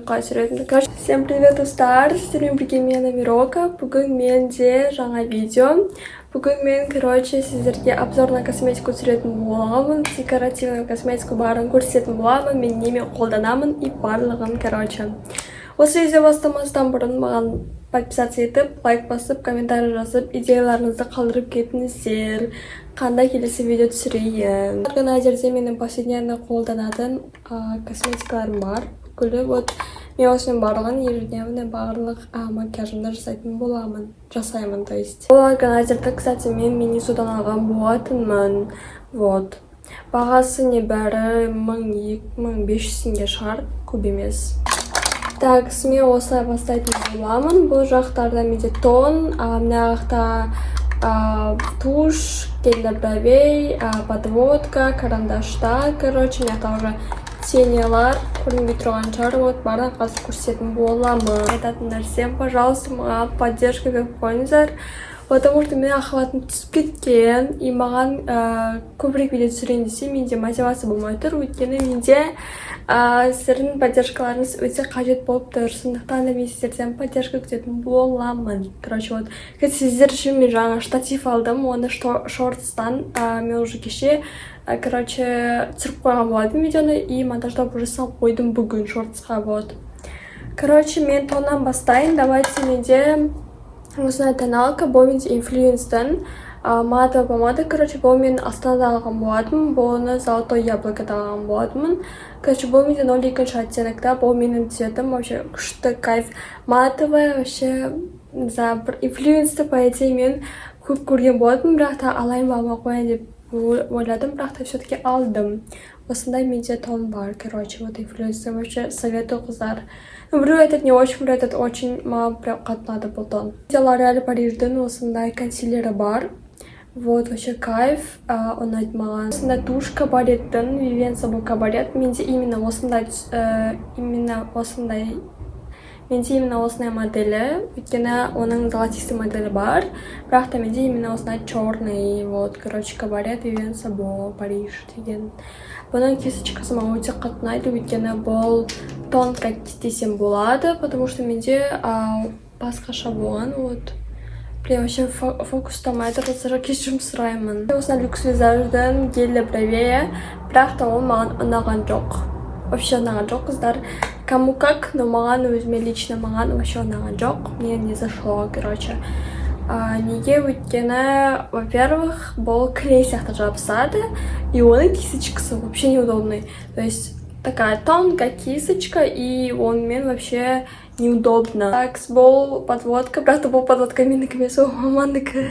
Короче, всем привет, достар! Сіздермен бірге мен Амирока. Бүгін менде жаңа видео. Бүгін мен, сіздерге обзор на косметику түсіретін боламын. Декоративный косметику барын көрсететін боламын. Мен немен қолданамын и барлығын, Осы видео бастамастан бұрын маған подписаться етіп, лайк басып, комментарий жазып, идеяларыңызды қалдырып кетіңіздер. Қандай келесі видео түсірейін. Органайзерде менің повседневно қолданатын косметикаларым бар. Күлі мен осымен барлығын ежедневно барлық макияжымды жасаймын, то есть. Бұл органайзерді, кстати, мен Минисудан алған болатынмын. Бағасы небәрі 1000-1500-ге шығар, көп емес. Так, мен осылай бастайтын боламын. Бұл жақтарда менде тон, мына жақта тушь, гель для бровей, подводка, карандаштар, мына жақта уже тенелар, көрінбей тұрған шығар, барын қазір көрсететін боламын. Айтатын нәрсем, пожалуйста, маған поддержка беріп қойыңыздар. Потому что мен охватым түсіп кеткен, и маған көбірек видео түсірейін десе, менде мотивация болмай тұр. Өйткені менде сіздердің поддержкаларыңыз өте қажет болып тұр. Сондықтан да мен сіздерден поддержка күтетін боламын. Сіздер үшін мен жаңа штатив алдым, оны шортстан мен уже кеше түсіріп қойған болатын видеоны и монтаждап уже салып қойдым бүгін шортсқа. Мен тоннан бастайын. Давайте менде осындай тоналка, бұл менде инфлюенстан матовая помада. Бұл мен Астанада алған болатынмын. Бұны золотой яблокада алған болатынмын. Бұл менде 02 оттенокта. Бұл менің цветом. Вообще күшті кайф. Матовая, вообще бір инфлюенсті, по идее, мен көп көрген болатынмын. Бірақ та алайын ба алмай қояйын деп ойладым, бірақ та все-таки алдым. Осындай менде тон бар. Инфлюенсті. Вообще советую, қыздар. Біреу айтады не очень, біреу айтады очень, маған прям қатынады бұл тон. L'Oréal Париждің осындай консилері бар. Вообще кайф, ұнайды маған. Осындай туш кабареттің, Vivienne Sabou кабарет. Менде именно осындай моделі, өйткені оның золотистый моделі бар. Бірақ та менде именно осындай черный, кабарет Vivienne Sabou Париж деген. Бұның кесочкасы маған өте қатынайды, өйткені бұл тонко десем болады, потому что менде басқаша болған. Прям вообще фокустамайды, кешірім сұраймын. Осындай люкс визаждың гель для бровей, бірақ та ол маған ұнаған жоқ. Вообще ұнаған жоқ, қыздар. Кому как, но маған өзіме лично маған вообще ұнаған жоқ. Мне не зашло, неге өйткені, во-первых, бұл клей сияқты жабысады, и оның кисочкасы вообще неудобный. То есть такая тонкая кисочка, и онымен вообще неудобно. Так, бұл подводка, бірақ та бұл подводка менікі емес, ол мамандікі.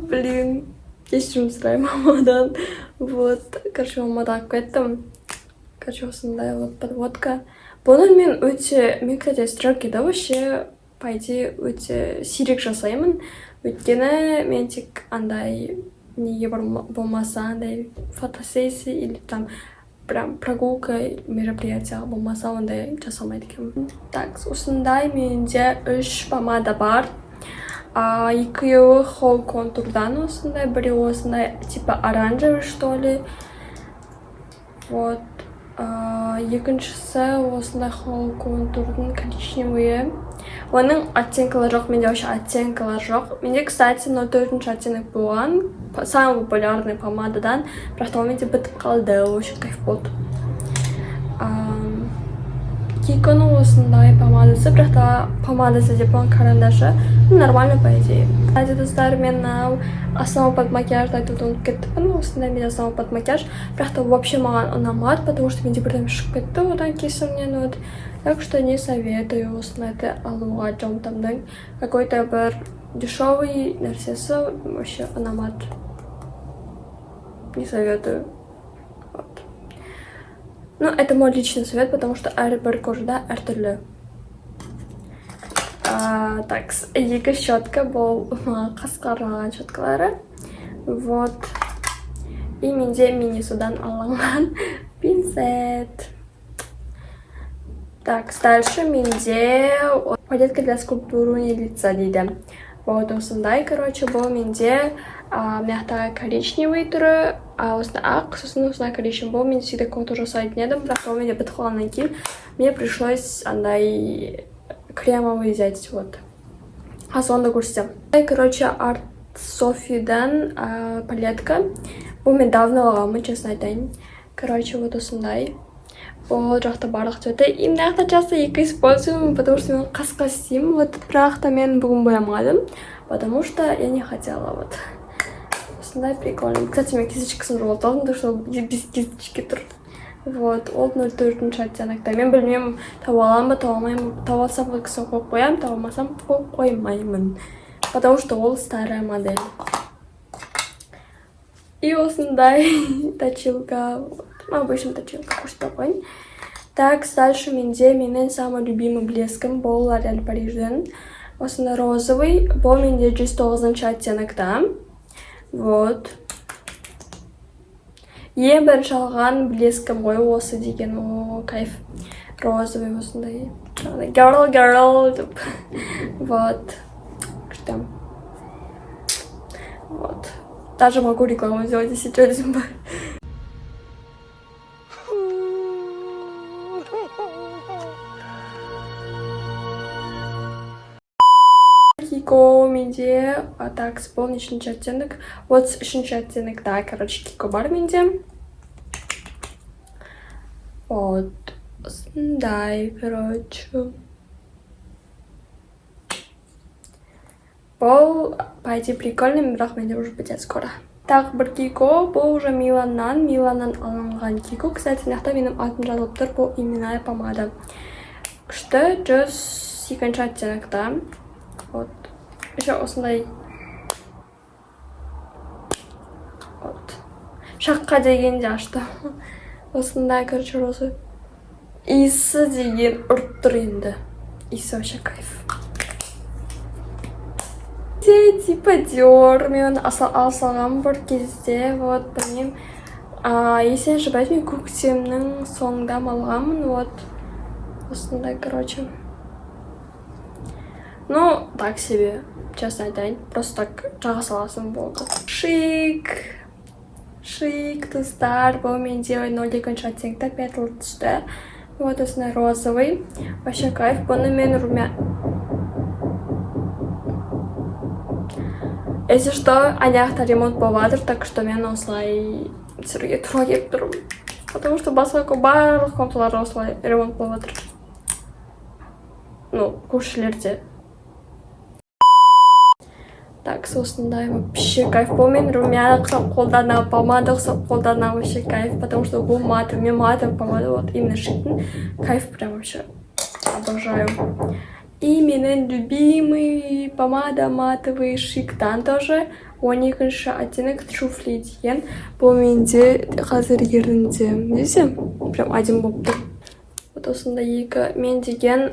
Блин, кешірім сұраймын мамадан. Мамадан алып кеттім. Осындай подводка. Бұны мен, кстати, стрелкиді вообще, по идее, өте сирек жасаймын. Өйткені мен тек андай неге болмаса, андай фотосессия или там прям прогулка, мероприятия болмаса, ондай жасамайды екенмін. Так, осындай менде 3 помада бар. Екеуі Холл Контурдан осындай, біреуі осындай типа оранжевый, что ли. Екіншісі осындай Холл Контурдың коричневый. Оның оттенкалар жоқ, менде вообще оттенкалар жоқ. Менде, кстати, 04 оттенок болған, самый популярный помададан, бірақ та ол менде бітіп қалды, очень кайф болды. Киконың осындай помадасы, бірақ та помадасы деп он карандашы, нормально, по идее. Кстати, достар, мен основа под макияжды айтуды ұмытып кеттіппін. Осындай менде основа под макияж, бірақ та вообще маған ұнамады, потому что менде бірден шығып кетті одан кесімнен. Так что не советую осындайды алуға жомтамдың. Какой-то бір дешевый нәрсесі вообще ұнамады. Не советую. Ну, это мой личный совет, потому что әрбір кожада әртүрлі. Так, екі щетка бұл қасқарған щеткалары. И менде Минисудан алынған пинцет. Так, дальше менде палетка для скульптуры лица дейді. Вот осындай, короче, бұл менде мына коричневый түрі, осында ақ, сосын осында коричневый. Бұл мен всегда контур жасайтын едім, бірақ ол менде бітіп қалғаннан кейін мне пришлось андай кремовый взять, вот. Соны көрсетем. Короче, Art Sophie'дан палетка. Бұл мен давно алғанмын, честно айтайын. Короче, вот осындай. Бұл жақта барлық цветы. И мына жақта часто екі используем, потому что мен қасқа істеймін. Вот бірақ та мен бүгін боямадым, потому что я не хотела, вот. Осындай прикольно. Кстати, мен кисточкасын жоғалтып алдым, что без кисточки тұр. Вот, ол 04-ші оттенокта. Мен білмеймін, тауып аламын ба, тауып алмаймын. Тауып алсам қойып қоямын, тауып алмасам қойып қоймаймын. Потому что ол старая модель. И осындай точилка. Обычно точилка, кушта қойын. Так, дальше менде менің самый любимый блескім бұл L'Oréal Парижден. Осында розовый. Бұл менде 109-ші оттенокта. Вот. Ең бірінші алған блескім ғой осы деген. О, кайф. Розовый осындай. Girl, деп. Вот. Күштім. Вот. Даже могу рекламу сделать, если что-то. Кико менде так исполничный оттенок. Вот үшінші оттенок, да, короче, Кико бар менде. Вот. Осындай, короче. Бұл, по идее, прикольный, бірақ менде уже бітеді скоро. Так, бір Кико, бұл уже Миланнан алынған Кико. Кстати, мынақта менің атым жазылып тұр, бұл именная помада. Күшті 102-ші оттенокта. Вот. Еще осындай. Вот. Шаққа дегенде ашты. Осындай, короче, розы. Иісі деген ұрып тұр енді. Иісі вообще кайф. Типа Dior. Мен алсалғам бір кезде. Вот, білмеймін. Если не ошибаюсь, мен көктемнің соңында алғанмын. Вот. Осындай, короче. Ну, так себе, честно айтайын. Просто так жаға саласым болды. Шик, тұстар. Бұл менде 02-ші оттенокта 5 түсті. Вот осындай розовый. Вообще кайф. Бұны мен Если что, аяқта ремонт болыватыр, так что мен осылай түсіруге тура келіп тұрмын. Потому что басқа барлық комнаталарда осылай ремонт болыватыр. Ну, көршілерде. Так, осындай вообще кайф. Бұл мен румяна қысап қолданам, помада қысап қолданам, вообще кайф. Потому что бұл матовый, мен матовый помада, вот именно Шиктің. Кайф прям вообще. Обожаю. И менің любимый помада матовый Шиктан тоже. 12-ші оттенок Truffle деген. Бұл менде қазір ерінде. Десе, прям один болып тұр. Вот осында екі. Мен деген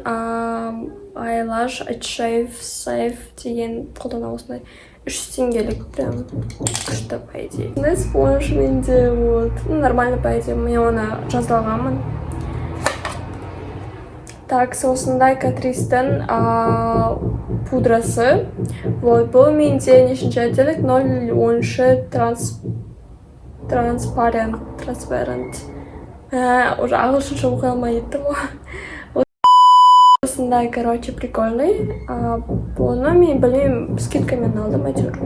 Eyelash Shave Safe деген қолдана осындай 3 теңгелік. Прям күшті, по идее. Осындай спонж менде, вот. Ну, нормально, по идее. Мен оны жазалғанмын. Так, осындай Catrice'дің пудрасы. Вот, бұл менде нешінші оттенок 010-ші Transparent. Уже ағылшынша оқи алмай еттім ғой. Осындай, короче, прикольный. Бұны мен білмеймін, скидкамен алдым, әйтеуір.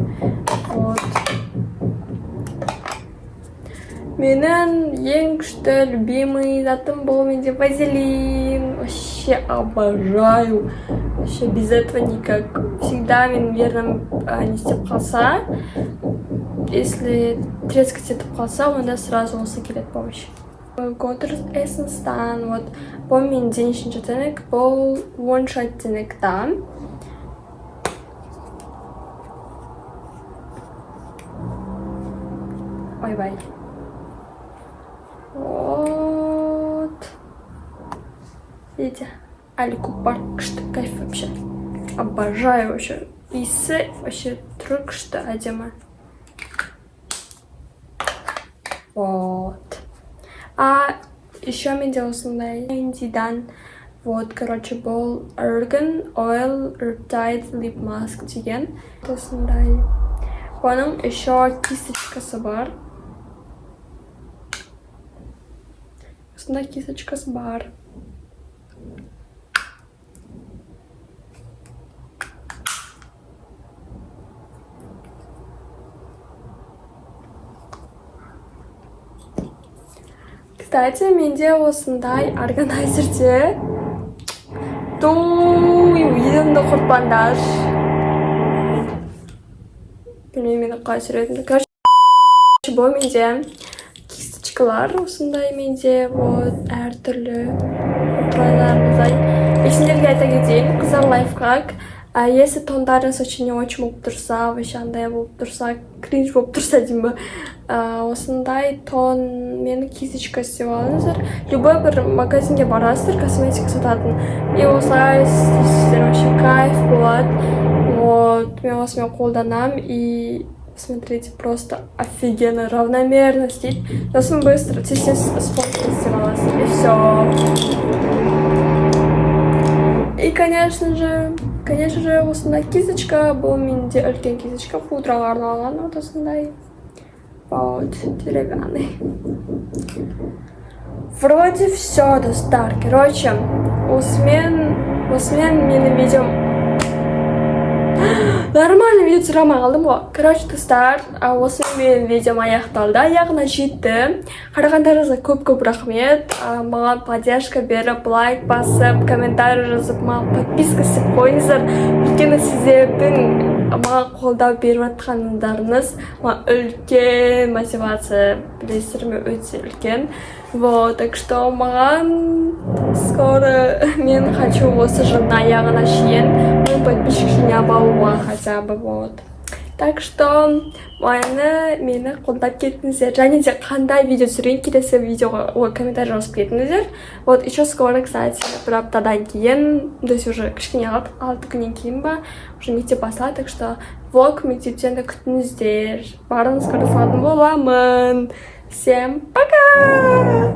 Вот. Менің ең күшті любимый затым бұл менде вазелин. Вообще обожаю. Вообще без этого никак. Всегда мен верным не істеп қалса. Если трескать етіп қалса, онда сразу осы келеді помощь. Contour Essence-тан, вот, бұл менде нешінші оттенок, бұл 10-ші оттенокта. Ой-бай. Вот. Видите? Аликупар күшті, кайф вообще. Обожаю вообще. Иісі вообще түрі күшті, әдемі. Вот. А еще мен де осындай Индидан Вот, короче, бұл Argan Oil Riptide Lip Mask деген. Осындай. Оның еще кисточкасы бар. Осындай кисточкасы бар. Кстати, менде осындай органайзерде едімді құртпаңдар. Білмеймін, мені қалай сүретімді. Короче, бұл менде кисточкалар осындай менде, вот, әртүрлі құралдарымыздай. Есіңдерге айта кетейін, қыздар лайфхак. Если тондарыңыз очень не очень болып тұрса, вообще андай болып тұрса, кринж болып тұрса деймін бе, осындай тон мені кисточка істеп алыңыздар. Любой бір магазинге барасыздар, косметика сататын. И осылай сіздер вообще кайф болады. Вот, мен осымен қолданам и смотрите, просто офигенно, равномерно істейді. Сосын быстро, тез-тез спонсор істеп аласыздар. И все. И, конечно же, осындай кисточка, бұл менде үлкен кисточка, пудраға арналған, вот осындай. Вот, деревянный. Вроде все, достар. Короче, осымен менің видеом нормально видео түсіре қалдым ғой. Короче, достар, осымен менің видеом аяқталды, аяғына жетті. Қарағандарыңызға көп рахмет. Маған поддержка беріп, лайк басып, комментарий жазып, маған подписка істеп қойыңыздар. Өйткені сіздердің маған қолдау беріп жатқандарыңыз маған үлкен мотивация, білесіздер ме, өте үлкен. Вот, так что маған скоро мен хочу осы жылдың аяғына шейін 1000 подписчик жинап алуға хотя бы, вот. Так что мені қолдап кетіңіздер. Және де қандай видео түсірейін, келесі видеоға комментарий жазып кетіңіздер. Вот, еще скоро, кстати, бір аптадан кейін, то есть уже кішкене 6 күннен кейін ба, уже мектеп басталады, так что влог мектептен де күтіңіздер. Барлығыңызға риза боламын. Всем пока!